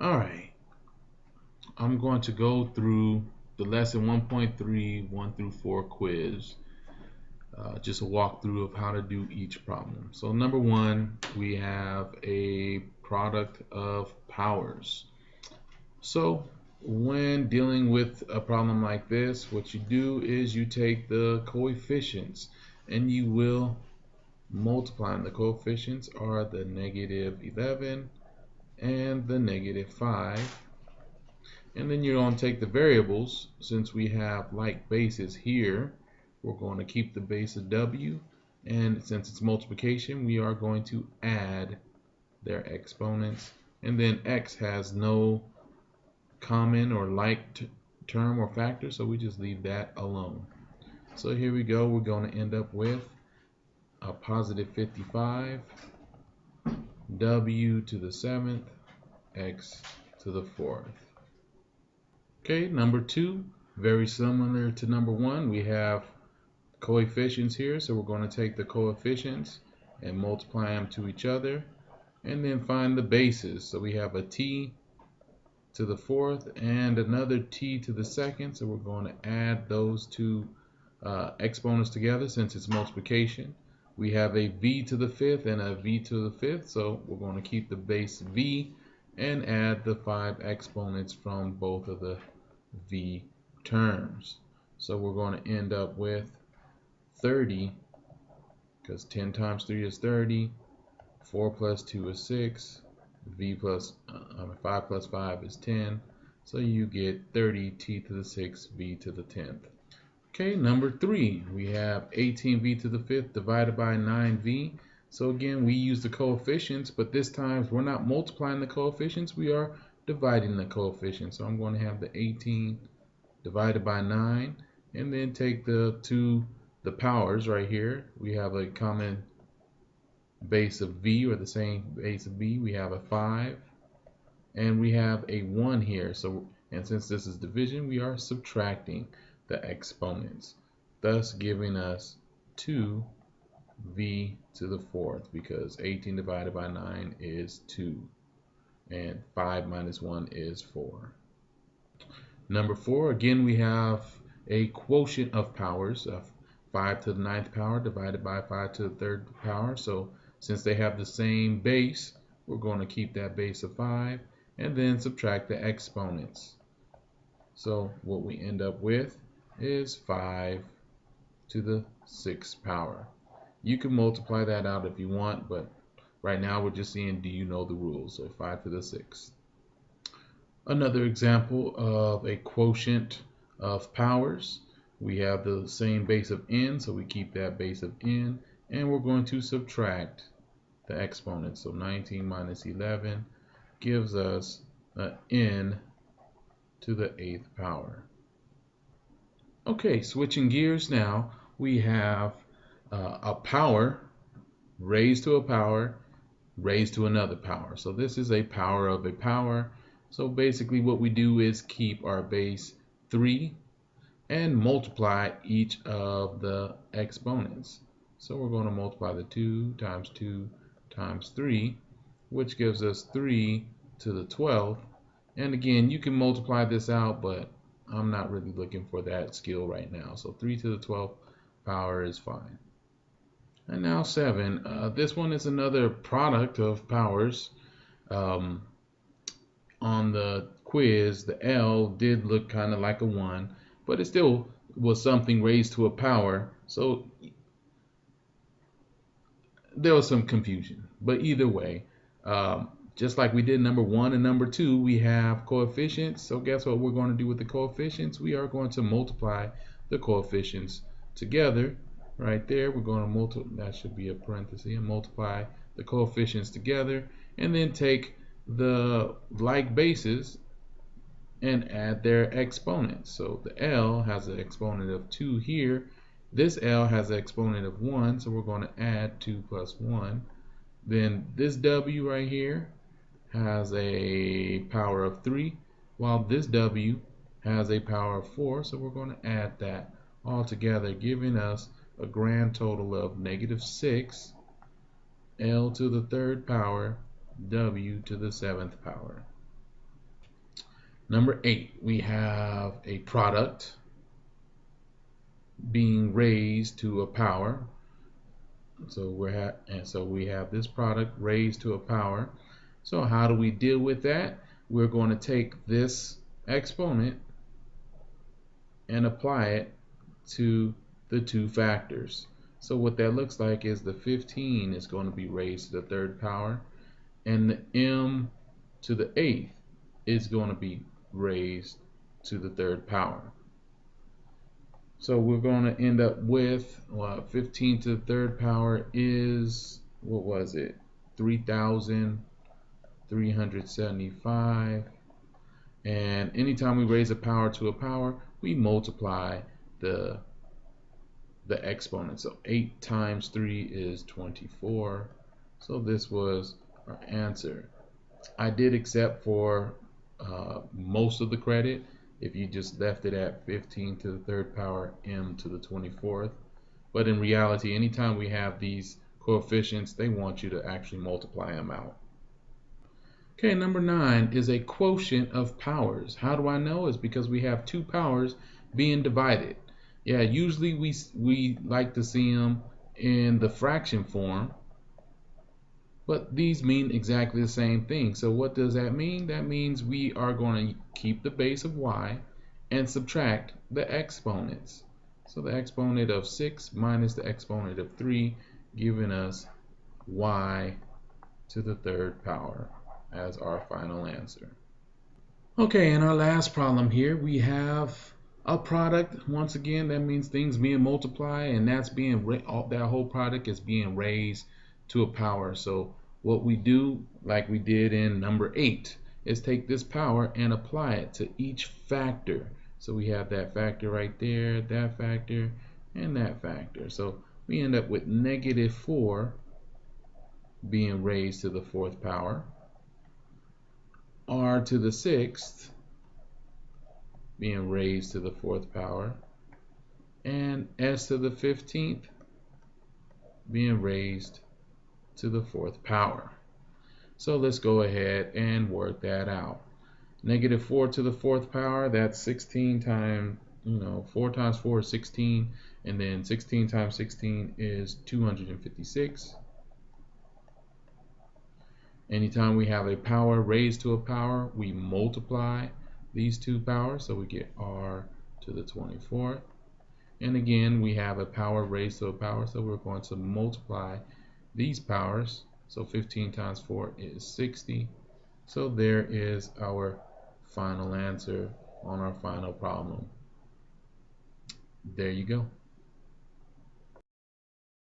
All right, I'm going to go through the lesson 1.3, 1 through 4 quiz. Just a walkthrough of how to do each problem. So number one, we have a product of powers. So when dealing with a problem like this, what you do is you take the coefficients and you will multiply. And the coefficients are the -11 and the -5. And then you're going to take the variables. Since we have like bases here, we're going to keep the base of w, and since it's multiplication, we are going to add their exponents. And then x has no common or like term or factor, so we just leave that alone. So here we go. We're going to end up with a positive 55, w to the 7th, x to the 4th. Okay, number two, very similar to number one. We have coefficients here, so we're going to take the coefficients and multiply them to each other, and then find the bases. So we have a t to the 4th and another t to the 2nd, so we're going to add those two exponents together since it's multiplication. We have a v to the 5th and a v to the 5th, so we're going to keep the base v and add the 5 exponents from both of the v terms. So we're going to end up with 30, because 10 times 3 is 30, 4 plus 2 is 6, 5 plus 5 is 10, so you get 30 t to the 6th, v to the 10th. Okay, number three, we have 18v to the 5th divided by 9v. So again, we use the coefficients, but this time we're not multiplying the coefficients, we are dividing the coefficients. So I'm going to have the 18 divided by 9, and then take the powers right here. We have a common base of v, or the same base of v. We have a 5, and we have a 1 here. So, and since this is division, we are subtracting the exponents, thus giving us 2v to the 4th, because 18 divided by 9 is 2, and 5 minus 1 is 4. Number 4, again, we have a quotient of powers of 5 to the 9th power divided by 5 to the 3rd power. So since they have the same base, we're going to keep that base of 5 and then subtract the exponents. So what we end up with is 5 to the 6th power. You can multiply that out if you want, but right now we're just seeing, do you know the rules? So 5 to the 6th. Another example of a quotient of powers. We have the same base of n, so we keep that base of n, and we're going to subtract the exponents. So 19 minus 11 gives us n to the 8th power. Okay, switching gears now, we have a power raised to a power raised to another power. So this is a power of a power. So basically what we do is keep our base 3 and multiply each of the exponents. So we're going to multiply the 2 times 3, which gives us 3 to the 12th. And again, you can multiply this out, but I'm not really looking for that skill right now. So 3 to the 12th power is fine. And now 7. This one is another product of powers. On the quiz, the L did look kind of like a 1, but it still was something raised to a power. So there was some confusion. But either way, just like we did number 1 and number 2, we have coefficients. So guess what we're going to do with the coefficients? We are going to multiply the coefficients together. Right there, we're going to multiply, that should be a parenthesis, and multiply the coefficients together, and then take the like bases and add their exponents. So the L has an exponent of 2 here. This L has an exponent of 1, so we're going to add 2 plus 1. Then this W right here has a power of 3, while this W has a power of 4, so we're going to add that all together, giving us a grand total of -6 L to the 3rd power W to the 7th power. Number 8, we have a product being raised to a power. So we have this product raised to a power. So how do we deal with that? We're going to take this exponent and apply it to the two factors. So what that looks like is the 15 is going to be raised to the third power, and the m to the 8th is going to be raised to the third power. So we're going to end up with 15 to the third power is, what was it, 3,375. And anytime we raise a power to a power, we multiply the exponent. So 8 times 3 is 24. So this was our answer. I did accept for most of the credit if you just left it at 15 to the third power m to the 24th. But in reality, anytime we have these coefficients, they want you to actually multiply them out. Okay, number 9 is a quotient of powers. How do I know? It's because we have two powers being divided. Yeah, usually we like to see them in the fraction form, but these mean exactly the same thing. So what does that mean? That means we are going to keep the base of y and subtract the exponents. So the exponent of 6 minus the exponent of 3, giving us y to the third power as our final answer. Okay, in our last problem here, we have a product. Once again, that means things being multiplied, and that's being that whole product is being raised to a power. So what we do, like we did in number 8, is take this power and apply it to each factor. So we have that factor right there, that factor, and that factor. So we end up with -4 being raised to the 4th power, r to the 6th being raised to the 4th power, and s to the 15th being raised to the 4th power. So let's go ahead and work that out. -4 to the 4th power, that's 16 times, 4 times 4 is 16, and then 16 times 16 is 256. Anytime we have a power raised to a power, we multiply these two powers, so we get r to the 24th. And again, we have a power raised to a power, so we're going to multiply these powers. So 15 times 4 is 60. So there is our final answer on our final problem. There you go.